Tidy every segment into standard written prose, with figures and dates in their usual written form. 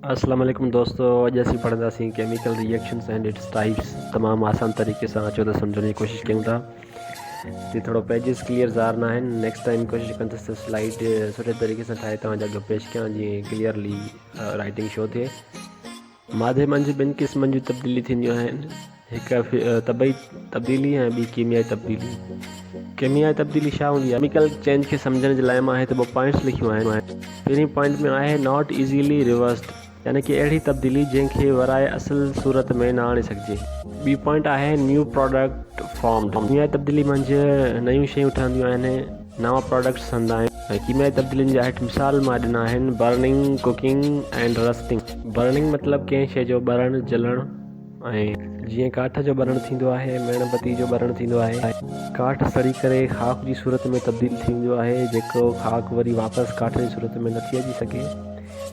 अस्सलाम वालेकुम दोस्तों, अॼु असीं पढ़ंदासीं chemical reactions and its types. तमामु आसान तरीक़े सां अचो त सम्झण जी कोशिशि कयूं था। ते थोरो पेजिस क्लियर ज़ार न आहिनि। नेक्स्ट टाइम कोशिशि कंदुसि त स्लाइड सुठे तरीक़े सां ठाहे तव्हांजा अॻु पेश कयां, जीअं क्लियरली राइटिंग शो थिए। मादे मंझि ॿिनि क़िस्मनि जूं तब्दीली थींदियूं आहिनि, हिकु तबई तब्दीली ऐं ॿी कीमियाई तब्दीली। केमियाई तब्दीली छा हूंदी आहे? केमिकल चेंज खे सम्झण जे लाइ मां हिते ॿ पॉइंट्स लिखियूं आहिनि। पहिरीं पॉइंट में आहे नॉट ईज़ीली रिवर्स्ड, यानी कि अहिड़ी तब्दीली जंहिंखे वराए असुल सूरत में न आणे सघिजे। ॿी पॉइंट आहे न्यू प्रोडक्ट फॉर्म्ड। कीमियाई तब्दीली मंझि नयूं शयूं ठहंदियूं आहिनि, नवां प्रोडक्ट्स ठहंदा आहिनि। ऐं कीमियाई तब्दीलियुनि जा हेठि मिसाल मां ॾिना आहिनि: burning, cooking and rusting. Burning मतिलबु कंहिं शइ जो ॿरणु, जलणु। ऐं जीअं काठ जो ॿरणु थींदो आहे, मेणबती जो ॿरणु थींदो आहे। काठ सड़ी करे खाक जी सूरत में तब्दील थींदो आहे, जेको खाक वरी वापसि काठ जी सूरत में नथी अची सघे।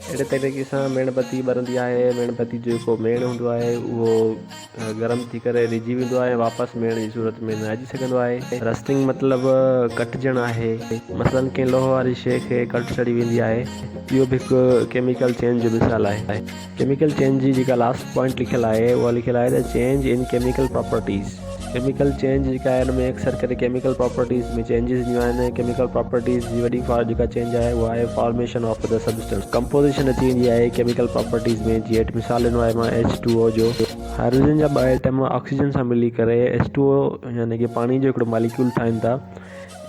अहिड़े तरीक़े सां मेणबती ॿरंदी आहे। मेणबती जो जेको मेण हूंदो आहे उहो गरम थी करे रिझी वेंदो आहे, वापसि मेण जी सूरत में न अची सघंदो आहे। रस्टिंग मतिलबु कटिजणु आहे। मसइलनि कंहिं लोह वारी शइ खे कट चढ़ी वेंदी आहे। इहो बि हिकु केमिकल चेंज जो मिसाल आहे। केमिकल चेंज जी जेका लास्ट पॉइंट लिखियलु आहे उहा लिखियलु आहे त change in chemical properties. Chemical change जेका आहे हुन में अक्सर करे केमिकल प्रॉपर्टीज़ में चेंजिस ईंदियूं आहिनि। केमिकल प्रॉपर्टीज़ जी वॾी जेका चेंज आहे उहा आहे formation of the substance. Composition अची वेंदी आहे केमिकल प्रॉपर्टीज़ में। जीअं हेठि मिसाल ॾिनो आहे मां H2O जो। हाइड्रोजन जा ॿ एटम ऑक्सीजन सां मिली करे H2O यानी कि पाणी जो हिकिड़ो मालिक्यूल ठाहिनि था।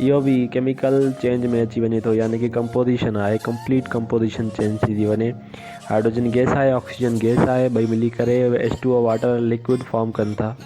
इहो बि केमिकल चेंज में अची वञे थो, यानी कि कंपोजिशन आहे, कंप्लीट कंपोजिशन चेंज थी थी वञे। हाइड्रोजन गैस आहे, ऑक्सीजन गैस आहे, ॿई मिली करे H2O वाटर लिक्विड फॉर्म कनि था।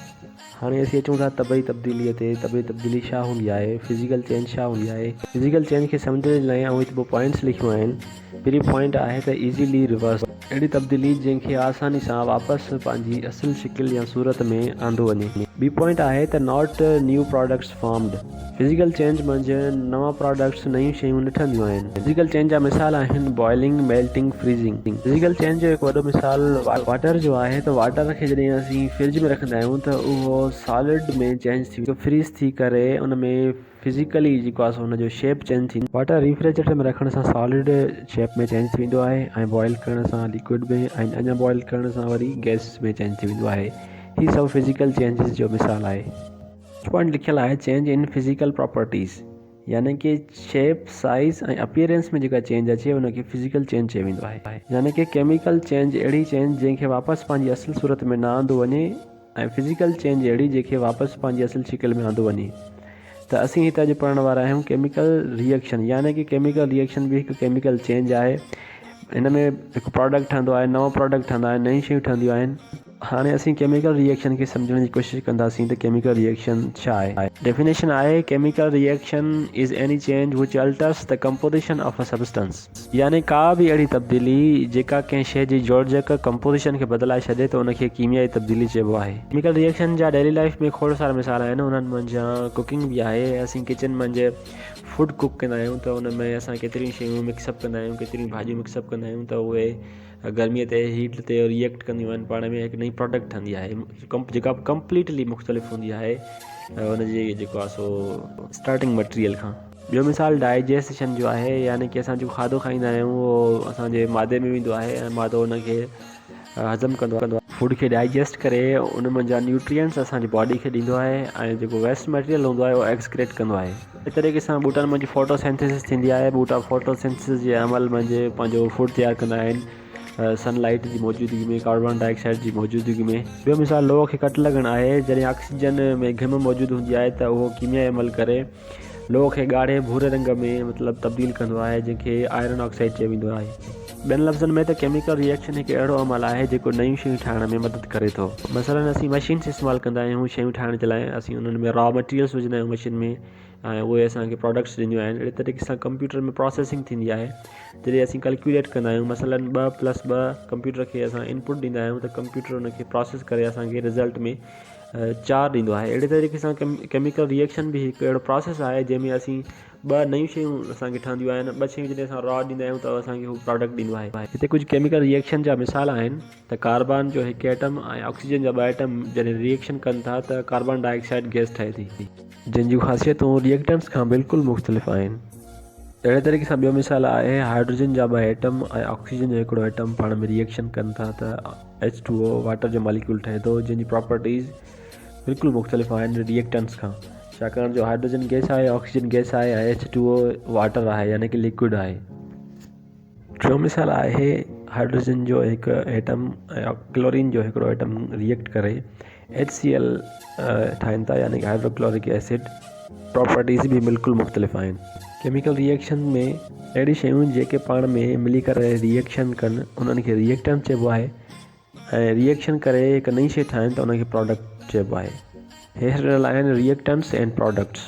हाणे असीं अचूं था तबई तब्दीलीअ ते। तबई तब्दीली छा हूंदी आहे? फिज़िकल चेंज छा हूंदी आहे? फिज़िकल चेंज खे सम्झण जे लाइ ऐं हिते ॿ पॉइंट्स लिखियूं आहिनि। पहिरीं पॉइंट आहे त ईज़ीली रिवर्स, अहिड़ी तब्दीली जंहिंखे आसानी सां वापसि पंहिंजी असुल शिकिल या सूरत में आंदो वञे। ॿी पॉइंट आहे त not new products formed. Physical change मंझि नवां प्रोडक्ट्स, नयूं शयूं न ठहंदियूं आहिनि। फिज़िकल चेंज जा मिसाल आहिनि boiling, melting, freezing. Physical change जो हिकु वॾो मिसाल वाटर जो आहे। त वाटर खे जॾहिं असीं फ्रिज में रखंदा आहियूं त उहो सॉलिड में चेंज थी फ्रीज़ थी करे उन में फिज़िकली जेको आहे हुनजो शेप चेंज थींदो। वाटर रेफ्रिजरेटर में रखण सां सॉलिड शेप में चेंज थी वेंदो आहे, ऐं बॉइल करण सां लिक्विड में, ऐं अञा बॉइल करण सां वरी गैस में चेंज थी वेंदो आहे। हीअ सभु फिज़िकल चेंजिस जो मिसाल आहे। पॉइंट लिखियलु आहे चेंज इन फिज़िकल प्रॉपर्टीज़, यानी कि शेप, साइज़ ऐं अपीयरेंस में जेका चेंज अचे उनखे फिज़िकल चेंज चयो वेंदो आहे। यानी कि केमिकल चेंज अहिड़ी चेंज जंहिंखे वापसि पंहिंजी असुल सूरत में न आंदो वञे, ऐं फिज़िकल चेंज अहिड़ी जंहिंखे वापसि पंहिंजी असुल शिकिल में आंदो वञे। त असीं हिते अॼु पढ़ण वारा आहियूं केमिकल रिएक्शन, यानी कि केमिकल रिएक्शन बि हिकु केमिकल चेंज आहे। हिन में हिकु प्रोडक्ट ठहंदो आहे, नओं प्रोडक्ट ठहंदा आहिनि, नयूं शयूं ठहंदियूं आहिनि। हाणे असीं केमिकल रिएक्शन खे सम्झण जी कोशिशि कंदासीं त केमिकल रिएक्शन छा आहे। डेफिनेशन आहे chemical reaction is any change which altars the composition of a substance, यानी का बि अहिड़ी तब्दीली जेका कंहिं शइ जी जोड़जक कंपोजिशन खे बदिलाए छॾे त उनखे कीमियाई तब्दीली चइबो आहे। केमिकल रिएक्शन जा डेली लाइफ में खोड़ सारा मिसाल आहिनि। उन्हनि मंझि कुकिंग बि आहे। असीं किचन मंझि फूड कुक कंदा आहियूं त उन में असां केतिरियूं शयूं मिक्सअप कंदा आहियूं, केतिरियूं भाॼियूं मिक्सअप कंदा आहियूं, त उहे गर्मीअ ते हीट ते रिएक्ट कंदियूं आहिनि, पाण में हिकु नई प्रोडक्ट ठहंदी आहे जेका कंप्लीटली मुख़्तलिफ़ हूंदी आहे हुनजी जेको आहे सो स्टार्टिंग मटीरियल खां। ॿियो मिसाल डाइजेस्शन जो आहे, यानी कि असां जेको खाधो खाईंदा आहियूं उहो असांजे मादे में वेंदो आहे ऐं मादो उनखे हज़म कंदो आहे, फूड खे डाइजेस्ट करे उन मंझां न्यूट्रिएंट्स असांजी बॉडी खे ॾींदो आहे, ऐं जेको वेस्ट मटीरियल हूंदो आहे उहो एक्सक्रेट कंदो आहे। इन तरीक़े सां ॿूटनि मंझि फोटोसिंथेसिस थींदी आहे। ॿूटा फोटोसिंथेसिस जे अमल मंझि पंहिंजो फूड तयारु कंदा आहिनि सनलाइट जी मौजूदगी में, कार्बन डाइऑक्साइड जी मौजूदगी में। ॿियो मिसाल लोह खे कट लॻणु आहे। जॾहिं ऑक्सीजन में घिम मौजूदु हूंदी आहे त उहो कीमियाई अमल करे लोह खे ॻाढ़े भूरे रंग में मतिलबु तब्दील कंदो आहे, जंहिंखे आयरन ऑक्साइड चयो वेंदो आहे। ॿियनि लफ़्ज़नि में त केमिकल रिएक्शन हिकु अहिड़ो अमल आहे जेको नयूं शयूं ठाहिण में मदद करे थो। मसइलनि असीं मशीन्स इस्तेमालु कंदा आहियूं शयूं ठाहिण जे लाइ। असीं उन्हनि में रॉ मटीरियल्स विझंदा आहियूं मशीन में, ऐं उहे असांखे प्रोडक्ट्स ॾींदियूं आहिनि। अहिड़े तरीक़े सां कंप्यूटर में प्रोसेसिंग थींदी आहे। जॾहिं असीं कैलकुलेट कंदा आहियूं, मसइलनि 2+2 कंप्यूटर खे असां इनपुट ॾींदा आहियूं त कंप्यूटर उनखे प्रोसेस करे असांखे रिज़ल्ट में 4 ॾींदो आहे। अहिड़े तरीक़े सां केमिकल रिएक्शन बि हिकु अहिड़ो प्रोसेस आहे जंहिंमें असीं 2 नयूं शयूं असांखे ठहंदियूं आहिनि। 2 शयूं जॾहिं असां रॉ ॾींदा आहियूं त असांखे हू प्रोडक्ट ॾींदो आहे। हिते कुझु केमिकल रिएक्शन जा मिसाल आहिनि त कार्बन जो हिकु एटम ऐं ऑक्सीजन जा 2 एटम जॾहिं रिएक्शन कनि था त कार्बन डाइऑक्साइड गैस ठहे थी, जंहिंजूं ख़ासियतूं रिएक्टेंट्स खां बिल्कुलु मुख़्तलिफ़ आहिनि। अहिड़े तरीक़े सां ॿियो मिसाल आहे हाइड्रोजन जा 2 एटम ऐं ऑक्सीजन जो हिकिड़ो एटम पाण में रिएक्शन कनि था त H2O वाटर जो मॉलिक्यूल ठहे थो, जंहिंजी प्रॉपर्टीज़ बिल्कुलु मुख़्तलिफ़ आहिनि रिएक्टेंट्स खां, छाकाणि जो हाइड्रोजन गैस आहे, ऑक्सीजन गैस आहे ऐं H2O वाटर आहे यानी कि लिक्विड आहे। टियों मिसाल आहे हाइड्रोजन जो हिकु एटम ऐं क्लोरीन जो हिकिड़ो एटम रिएक्ट करे HCl ठाहिनि था यानी कि हाइड्रोक्लोरिक एसिड। प्रॉपर्टीज़ भी बिल्कुलु मुख़्तलिफ़ आहिनि। केमिकल रिएक्शन में अहिड़ी शयूं जेके पाण में मिली करे रिएक्शन कनि उन्हनि खे रिएक्टेंट चइबो आहे ऐं रिएक्शन करे हिकु नई शइ ठाहिनि त उनखे प्रोडक्ट चइबो आहे। हेठि आहिनि reactants and products.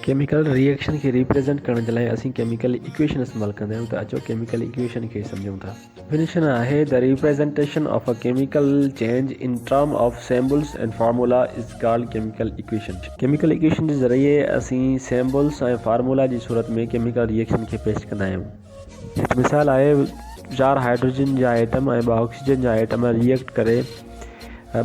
Chemical reaction खे रिप्रेज़ेंट करण जे लाइ असीं केमिकल इक्वेशन इस्तेमालु कंदा आहियूं, त अचो केमिकल इक्वेशन खे सम्झूं था। डेफिनेशन आहे the representation of a chemical change in term of symbols and formula is called chemical equation. Chemical equation जे ज़रिए असीं सिंबल्स ऐं फार्मूला जी सूरत में केमिकल रिएक्शन खे पेश कंदा आहियूं। हिकु मिसाल आहे 4 हाइड्रोजन जा एटम ऐं 2 ऑक्सीजन जा एटम रिएक्ट करे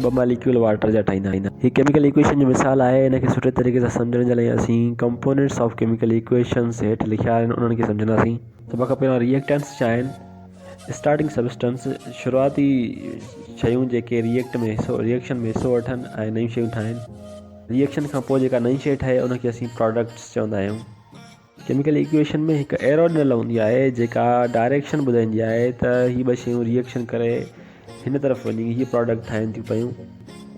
2 मॉलिक्यूल वाटर जा ठाहींदा आहिनि। हीअ केमिकल इक्वेशन जो मिसाल आहे। इनखे सुठे तरीक़े सां सम्झण जे लाइ असीं कंपोनेंट्स ऑफ केमिकल इक्वेशन्स हेठि लिखिया आहिनि, उन्हनि खे सम्झंदासीं। सभ खां पहिरियों रिएक्टेंट्स छा आहिनि? स्टार्टिंग सबस्टेंस, शुरूआती शयूं जेके रिएक्शन में हिसो वठनि ऐं नयूं शयूं ठाहिनि। रिएक्शन खां पोइ जेका नई शइ ठहे उनखे असीं प्रोडक्ट्स चवंदा आहियूं। केमिकल इक्वेशन में हिकु एरो ॾिनल हूंदी आहे जेका डायरेक्शन ॿुधाईंदी आहे त हीअ 2 शयूं रिएक्शन करे हिन तरफ़ वञी हीअ प्रोडक्ट ठाहिनि थियूं पियूं।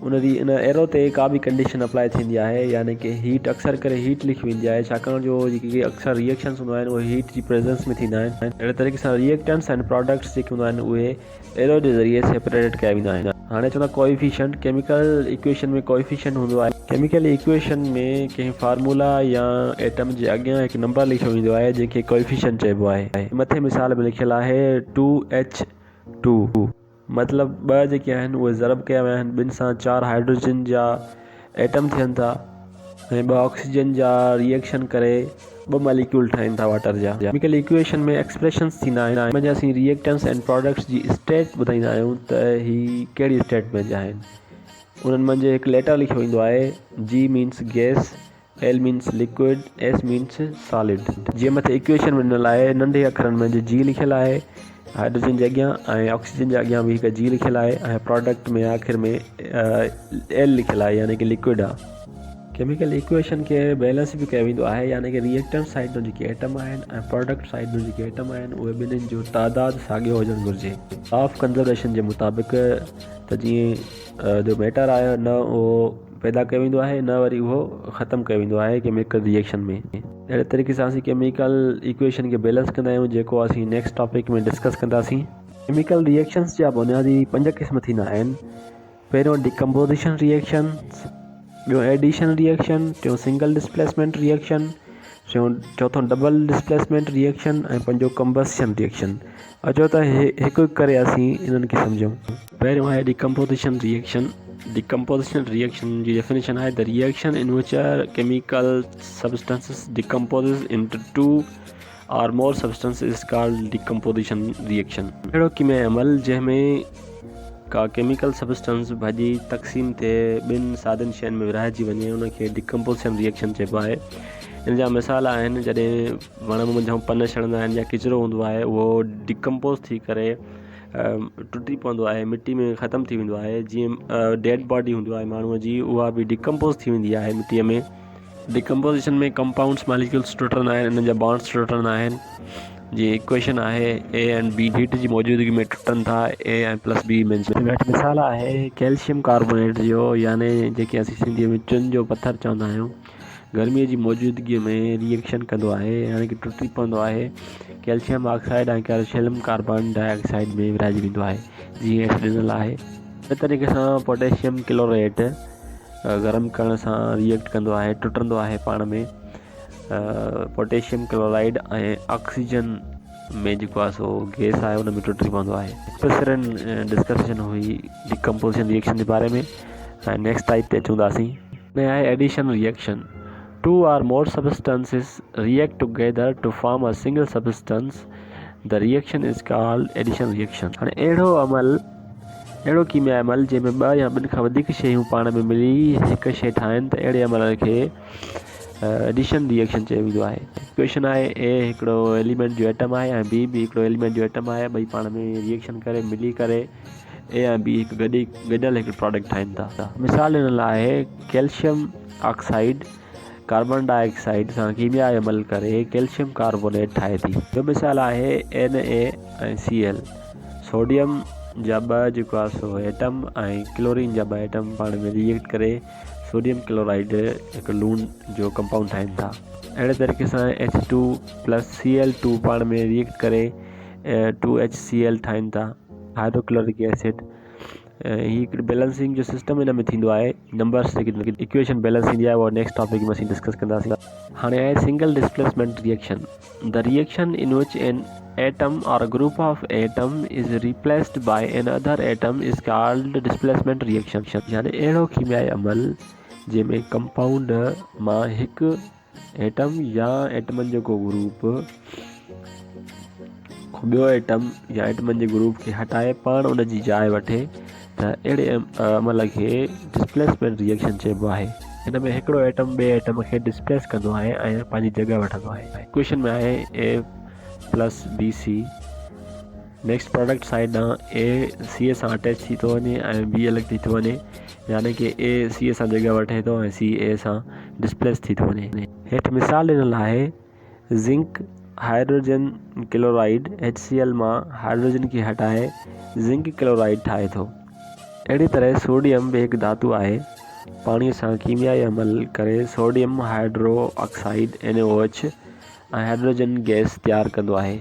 इन एरो ते का बि कंडीशन अप्लाई थींदी आहे यानी कि हीट अक्सर करे हीट लिखी वेंदी आहे, छाकाणि जो जेके अक्सर रिएक्शन्स हूंदा आहिनि उहे हीट जी प्रेजेंस में थींदा आहिनि। अहिड़े तरीक़े सां रिएक्टेंट्स एंड प्रोडक्ट्स जेके हूंदा आहिनि उहे एरो जे ज़रिए सेपरेट कया वेंदा आहिनि। हाणे चवंदा कोएफिशिएंट। केमिकल इक्वेशन में कोएफिशिएंट हूंदो आहे। केमिकल इक्वेशन में कंहिं फार्मूला या एटम जे अॻियां हिकु नंबर लिखियो वेंदो आहे जंहिंखे कोएफिशिएंट चइबो आहे। मथे मिसाल में लिखियलु आहे 2H2। मतिलबु 2 जेके आहिनि उहे ज़रब कया विया आहिनि। 2 सां 4 हाइड्रोजन जा एटम थियनि था ऐं 2 ऑक्सीजन जा रिएक्शन करे 2 मॉलिक्यूल ठाहिनि था वाटर जा। केमिकल इक्वेशन में एक्सप्रेशंस थींदा आहिनि जंहिंमें असीं रिएक्टेंट्स एंड प्रोडक्ट्स जी स्टेट ॿुधाईंदा आहियूं त ही कहिड़ी स्टेट में जा आहिनि। उन्हनि मंझि हिकु लेटर लिखियो वेंदो आहे। G means gas, L means liquid, S means solid. जीअं मथे इक्वेशन में ॾिनल आहे नंढे अखरनि में G लिखियलु आहे हाइड्रोजन जे अॻियां ऐं ऑक्सीजन जे अॻियां बि हिकु G लिखियलु आहे ऐं प्रोडक्ट में आख़िर में L लिखियलु आहे यानी कि लिक्विड आहे। केमिकल इक्वेशन खे बैलेंस बि कयो वेंदो आहे यानी कि रिएक्टेंट साइड जो जेके एटम आहिनि ऐं प्रोडक्ट साइड जो जेके एटम आहिनि उहे ॿिन्हिनि जो तादादु साॻियो हुजणु घुरिजे। ऑफ कंज़र्वेशन जे मुताबिक़ त जीअं जो मैटर आहे न उहो पैदा कयो वेंदो आहे न वरी उहो ख़तमु कयो वेंदो आहे केमिकल रिएक्शन में। अहिड़े तरीक़े सां असीं केमिकल इक्वेशन खे बैलेंस कंदा आहियूं, जेको असीं नेक्स्ट टॉपिक में डिस्कस कंदासीं। केमिकल रिएक्शन्स जा बुनियादी 5 क़िस्म थींदा आहिनि। पहिरियों डिकम्पोज़िशन रिएक्शन्स, ॿियों एडिशन रिएक्शन, टियों सिंगल डिस्प्लेसमेंट रिएक्शन, चौथों डबल डिस्प्लेसमेंट रिएक्शन ऐं 5 कंबस्शन रिएक्शन। अचो त हिकु हिकु करे असीं इन्हनि खे सम्झूं। पहिरियों आहे डिकम्पोज़िशन रिएक्शन। डिकम्पोज़िशन रिएक्शन जी डेफिनेशन आहे the reaction in which chemical substances decompose into 2 और मोर substances is called decomposition reaction. अहिड़ो कीमियाई अमल जंहिंमें का केमिकल सब्सटेंस भॼी तक़सीम थिए 2 सादनि शयुनि में विरहाइजी वञे उनखे डिकम्पोज़िशन रिएक्शन चइबो आहे। इन जा मिसाल आहिनि जॾहिं वण मुंझां पन छॾंदा आहिनि या किचिरो हूंदो आहे उहो डिकम्पोज़ थी करे टुटी पवंदो आहे, मिटी में ख़तमु थी वेंदो आहे। जीअं डेड बॉडी हूंदो आहे माण्हूअ जी, उहा बि डिकम्पोज़ थी वेंदी आहे मिटीअ में। डिकम्पोज़िशन में कंपाउंड्स मॉलिक्यूल्स टुटंदा आहिनि, इन्हनि जा बॉन्ड्स टुटंदा आहिनि। जी इक्वेशन आहे A एंड B हीट जी मौजूदगी में टुटनि था A ऐं +B में। मिसाल आहे कैल्शियम कार्बोनेट जो यानी जेके असीं सिंधीअ में चुन जो पथर चवंदा आहियूं, गर्मीअ जी मौजूदगीअ में रिएक्शन कंदो आहे यानी कि टुटी पवंदो आहे। कैल्शियम ऑक्साइड ऐं कैल्शियम कार्बन डाइऑक्साइड में विरहाइजी वेंदो आहे जीअं हेठि ॾिनल आहे। इन तरीक़े सां पोटेशियम क्लोराइड गरम करण सां रिएक्ट कंदो आहे, टुटंदो आहे पाण में। पोटेशियम क्लोराइड ऐं ऑक्सीजन में जेको आहे सो गैस आहे उन में टुटी पवंदो आहे। डिस्कशन हुई डिकम्पोज़िशन रिएक्शन जे बारे में। ऐं नेक्स्ट टाइप ते अचूं था असीं। में आहे addition reaction. 2 or more substances react together to form a single substance. The reaction is called addition reaction. हाणे अहिड़ो कीमियाई अमल जंहिंमें 2 या 2 खां वधीक शयूं पाण में मिली हिकु शइ ठाहिनि त अहिड़े अमल खे एडिशन रिएक्शन चयो वेंदो आहे। इक्वेशन आहे ए हिकिड़ो एलिमेंट जो एटम आहे ऐं बी बि हिकिड़ो एलिमेंट जो एटम आहे। ॿई पाण में रिएक्शन करे मिली करे ए ऐं बी हिकु गॾियल हिकु प्रोडक्ट ठाहिनि था। मिसाल इन लाइ आहे कैल्शियम ऑक्साइड कार्बन डाइऑक्साइड सां कीमियाई अमल करे कैल्शियम कार्बोनेट ठाहे थी। ॿियो मिसाल आहे Na ऐं Cl सोडियम जा ॿ जेको आहे सो एटम ऐं क्लोरीन जा ॿ एटम पाण में रिएक्ट करे सोडियम क्लोराइड हिकु लूण जो कंपाउंड ठाहिनि था। अहिड़े तरीक़े सां H2 + Cl2 पाण में रिएक्ट करे 2HCl ठाहिनि था, हाइड्रोक्लोरिक एसिड। ही हिकिड़ी बैलेंसिंग जो सिस्टम हिन में थींदो आहे। नंबर्स जेकी इक्वेशन बैलेंस थींदी आहे उहा नेक्स्ट टॉपिक में असीं डिस्कस कंदासीं। हाणे आहे single displacement reaction. The reaction in विच N atom or a group of atom is replaced by another atom is called displacement reaction। यानी अहिड़ो कीमियाई अमल जंहिंमें कंपाउंड मां हिकु एटम या एटमनि जो को ग्रुप ॿियो एटम या एटमनि जे ग्रुप खे हटाए पाण उन जी जाइ वठे त अहिड़े अमल खे डिस्प्लेसमेंट रिएक्शन चइबो आहे। हिन में हिकिड़ो एटम ॿिए एटम खे डिस्प्लेस कंदो आहे ऐं पंहिंजी जॻह वठंदो आहे। इक्वेशन में आहे A + BC। Next product side ॾांहुं A CA सां अटैच थी थो वञे ऐं B अलॻि थी थो वञे, यानी कि A CA सां जॻह वठे थो ऐं C A सां डिस्प्लेस थी थो वञे। हेठि मिसाल ॾिनल आहे ज़िंक हाइड्रोजन क्लोराइड HCl मां हाइड्रोजन खे हटाए ज़िंक क्लोराइड ठाहे थो। अहिड़ी तरह सोडियम बि हिकु धातु आहे, पाणीअ सां कीमियाई अमल करे सोडियम हाइड्रो ऑक्साइड NaOH ऐं हाइड्रोजन गैस तैयार कंदो आहे।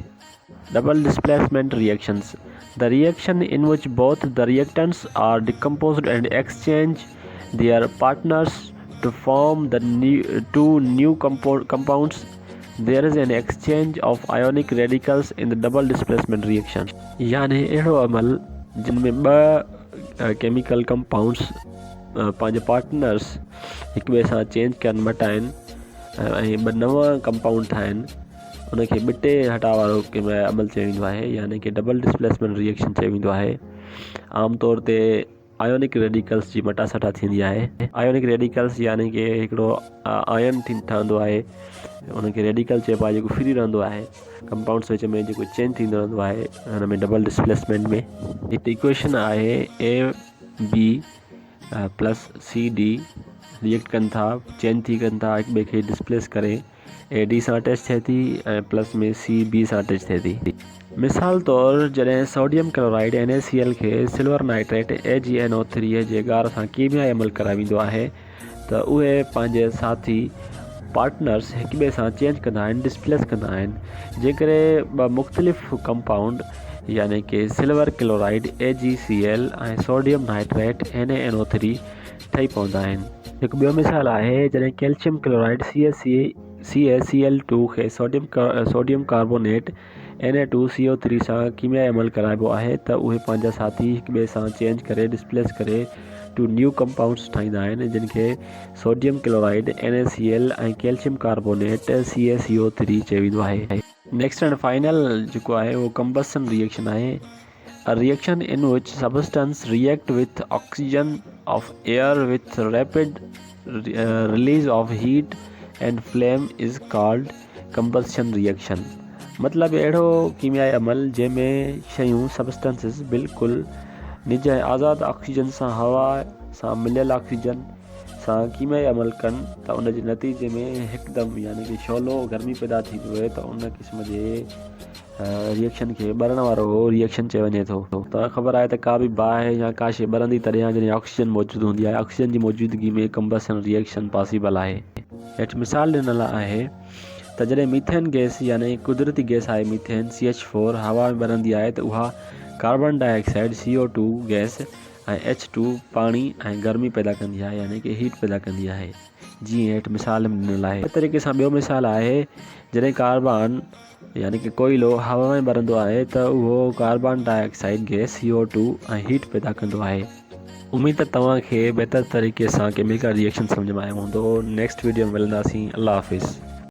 Double displacement reactions. The reaction in which both the reactants are decomposed and exchange their partners to form the two new compounds। There is an exchange of ionic radicals in the double displacement reaction। यानी अहिड़ो अमल जिनमें ॿ chemical compounds पंहिंजे partners हिक ॿिए सां change कनि मटाइनि ऐं ॿ नवां कंपाउंड ठाहिनि, उनखे ॿिटे हटाव वारो कंहिं अमल चयो वेंदो आहे, यानी कि डबल डिस्प्लेसमेंट रिएक्शन चयो वेंदो आहे। आमतौर ते आयोनिक रेडिकल्स जी मटासटा थींदी आहे। आयोनिक रेडिकल्स यानी कि हिकिड़ो आयन ठहंदो आहे, उनखे रेडिकल चइबो आहे, जेको फ्री रहंदो आहे कंपाउंड्स विच में, जेको चेंज थींदो रहंदो आहे हुन में डबल डिस्प्लेसमेंट में। हिते इक्वेशन आहे AB + CD रिएक्ट कनि था, चेंज थी कनि था, हिक ॿिए खे डिस्प्लेस करे AD सां अटैच थिए थी ऐं प्लस में CB सां अटैच थिए थी। मिसाल तौरु जॾहिं सोडियम क्लोराइड NaCl खे सिल्वर नाइट्रेट AgNO3 जे ॻार सां कीमियाई अमल कराए वेंदो आहे त उहे पंहिंजे साथी पार्टनर्स हिक ॿिए सां चेंज कंदा आहिनि, डिस्प्लेस कंदा आहिनि, जेकरे ॿ मुख़्तलिफ़ कंपाउंड यानी कि सिल्वर क्लोराइड AgCl ऐं सोडियम नाइट्रेट NaNO3 ठही पवंदा आहिनि। हिकु ॿियो मिसाल आहे जॾहिं कैल्शियम क्लोराइड CaCl2 खे सोडियम कार्बोनेट Na2CO3 सां कीमियाई अमल कराइबो आहे त उहे पंहिंजा साथी हिक ॿिए सां चेंज करे डिस्प्लेस करे 2 न्यू कंपाउंड्स ठाहींदा आहिनि, जिन खे सोडियम क्लोराइड NaCl ऐं कैल्शियम कार्बोनेट CaCO3 चयो वेंदो आहे। नेक्स्ट एंड फाइनल जेको आहे उहो कंबसन रिएक्शन आहे। A reaction in which substance react with oxygen of air with rapid release of heat and flame is called combustion reaction। मतलब अहिड़ो कीमियाई अमल जंहिंमें शयूं सबस्टेंसिस बिल्कुलु निज ऐं आज़ादु ऑक्सीजन सां हवा सां मिलियल ऑक्सीजन सां कीमियाई अमल कनि त उन जे नतीजे में हिकदमि यानी कि शोलो गर्मी पैदा थी वञे त उन क़िस्म जे रिएक्शन खे ॿरण वारो रिएक्शन चयो वञे थो। तव्हां ख़बर आहे त का बि बाहि या का शइ ॿरंदी तॾहिं जॾहिं ऑक्सीजन मौजूदु हूंदी आहे, ऑक्सीजन जी मौजूदगी में कंबसन रिएक्शन पॉसिबल आहे। हेठि मिसाल ॾिनल आहे त जॾहिं मीथेन गैस यानी कुदरती गैस आहे मीथेन CH4 हवा में ॿरंदी आहे त उहा कार्बन डाइऑक्साइड CO2 गैस ऐं H2 पाणी ऐं गर्मी पैदा कंदी आहे, यानी कि हीट पैदा कंदी आहे, जीअं हेठि मिसाल में ॾिनल आहे। हिन तरीक़े सां ॿियो मिसाल आहे जॾहिं कार्बन यानी कि कोयलो हवा में ॿरंदो आहे त उहो कार्बन डाइऑक्साइड गैस CO2 ऐं हीट पैदा कंदो आहे। उम्मीद त तव्हांखे बहितर तरीक़े सां केमिकल रिएक्शन सम्झ में आयो हूंदो। नेक्स्ट वीडियो में मिलंदासीं। अल्लाह हाफ़िज़।